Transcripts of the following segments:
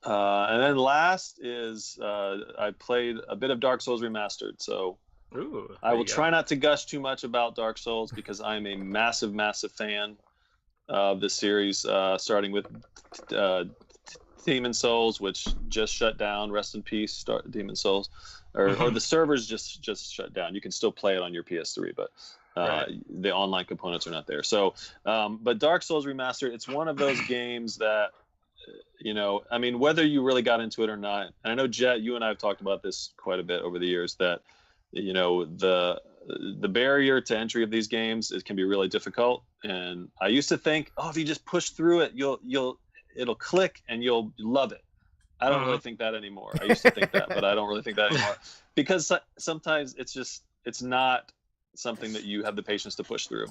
And then last is I played a bit of Dark Souls Remastered. So Ooh, I there will you go. try not to gush too much about Dark Souls because I'm a massive, massive fan of the series, starting with uh, Demon Souls, which just shut down. Rest in peace, Demon Souls, or Mhm. the servers just shut down. You can still play it on your PS3, but Right. the online components are not there. So, but Dark Souls Remastered, it's one of those games that I mean, whether you really got into it or not, and I know Jet, you and I have talked about this quite a bit over the years that the barrier to entry of these games it can be really difficult. And I used to think, oh, if you just push through it, it'll click and you'll love it. I don't really Mhm. think that anymore. I used to think that, but I don't really think that anymore because sometimes it's not something that you have the patience to push through.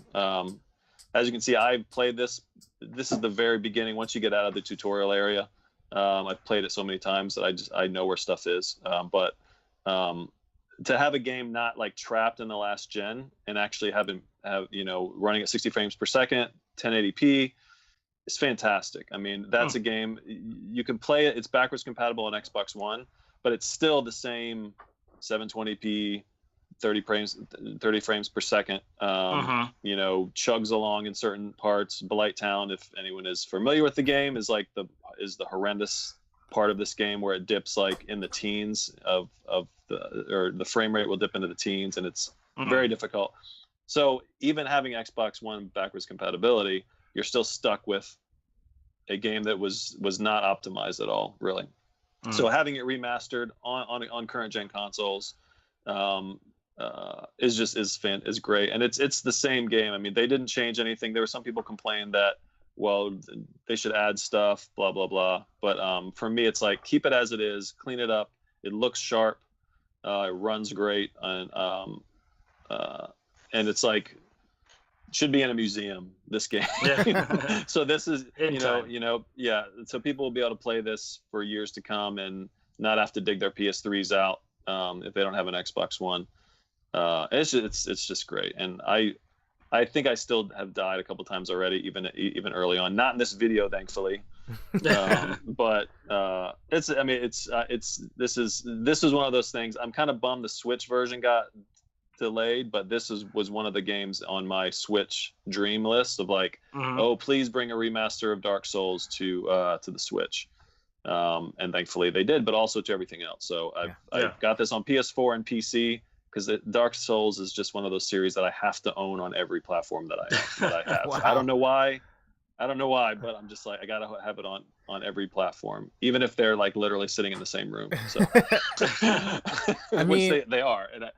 As you can see, I've played this. This is the very beginning. Once you get out of the tutorial area, I've played it so many times that I know where stuff is. But to have a game not like trapped in the last gen and actually have running at 60 frames per second, 1080p, is fantastic. I mean, that's Mm. a game you can play it. It's backwards compatible on Xbox One, but it's still the same 720p 30 frames per second. Mhm. Chugs along in certain parts. Blight Town, if anyone is familiar with the game, is the horrendous part of this game where it dips like in the teens of the frame rate will dip into the teens, and it's Mhm. very difficult. So even having Xbox One backwards compatibility, you're still stuck with a game that was not optimized at all, really. So Mm. having it remastered on current gen consoles um, is great, and it's the same game. I mean, they didn't change anything. There were some people complaining that well they should add stuff, blah blah blah. But for me, it's like keep it as it is, clean it up. It looks sharp, it runs great, uh, and it's like should be in a museum, this game. Yeah. So this is In time. yeah, so people will be able to play this for years to come and not have to dig their PS3s out if they don't have an Xbox One. It's just great, and I think I still have died a couple times already, even early on, not in this video thankfully. But it's I mean it's this is one of those things. I'm kind of bummed the Switch version got delayed, but was one of the games on my Switch dream list of like, Mhm. oh, please bring a remaster of Dark Souls to the Switch. And thankfully they did, but also to everything else. So Yeah. Yeah. I've got this on PS4 and PC because Dark Souls is just one of those series that I have to own on every platform that I have. So Wow. I don't know why, but I'm just like I gotta have it on every platform, even if they're like literally sitting in the same room. So, I which mean, they are, and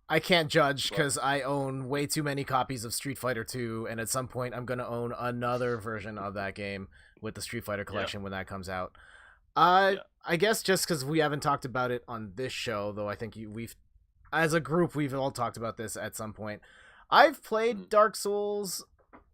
I can't judge but because I own way too many copies of Street Fighter 2, and at some point I'm gonna own another version of that game with the Street Fighter yeah, collection when that comes out. yeah. I guess just because we haven't talked about it on this show, though I think we've, as a group, we've all talked about this at some point. I've Mm-hmm. played Dark Souls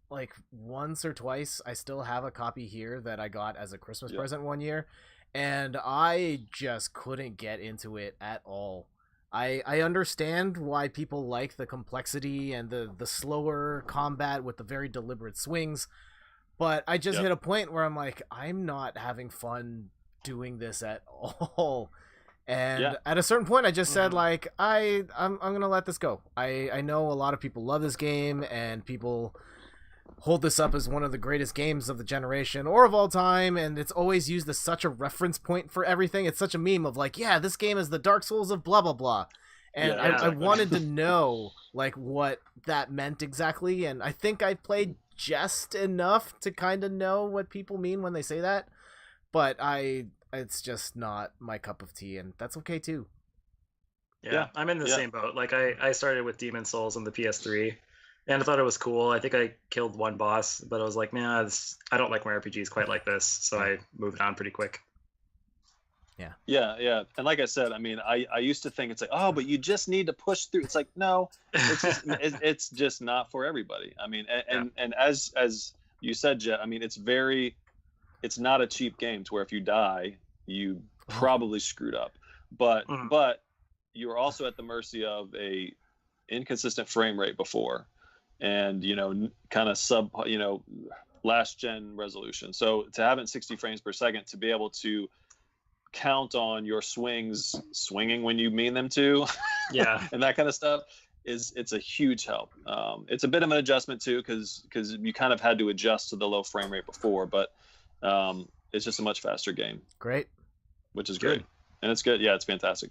like once or twice. I still have a copy here that I got as a Christmas Yeah. present one year, and I just couldn't get into it at all. I understand why people like the complexity and the slower combat with the very deliberate swings, but I just Yep. hit a point where I'm like, I'm not having fun doing this at all. Yeah. And at a certain point, I just said Mhm. like, I'm gonna let this go. I know a lot of people love this game, and people hold this up as one of the greatest games of the generation or of all time, and it's always used as such a reference point for everything. It's such a meme of like, yeah, this game is the Dark Souls of blah blah blah. And Yeah. I Yeah. Exactly. wanted to know like what that meant exactly, and I think I played just enough to kind of know what people mean when they say that, but it's just not my cup of tea, and that's okay too. Yeah. Yeah. I'm in the Yeah. same boat. Like I started with Demon Souls on the PS3 and I thought it was cool. I think I killed one boss, but I was like, nah, I don't like my RPGs quite like this, so Yeah, I moved on pretty quick. yeah. Yeah. Yeah. And like I said, I mean, I used to think it's like, oh, but you just need to push through. It's like, no, it's just not for everybody. I mean, Yeah. and as you said, Jet, I mean, it's not a cheap game to where if you die, you Oh, probably screwed up. But Mhm. but you're also at the mercy of a inconsistent frame rate before, and kind of last gen resolution. So to have it 60 frames per second, to be able to count on your swings swinging when you mean them to, Yeah. and that kind of stuff, it's a huge help. It's a bit of an adjustment too, because you kind of had to adjust to the low frame rate before, but it's just a much faster game. Great. Which is great. And it's good. Yeah, it's fantastic.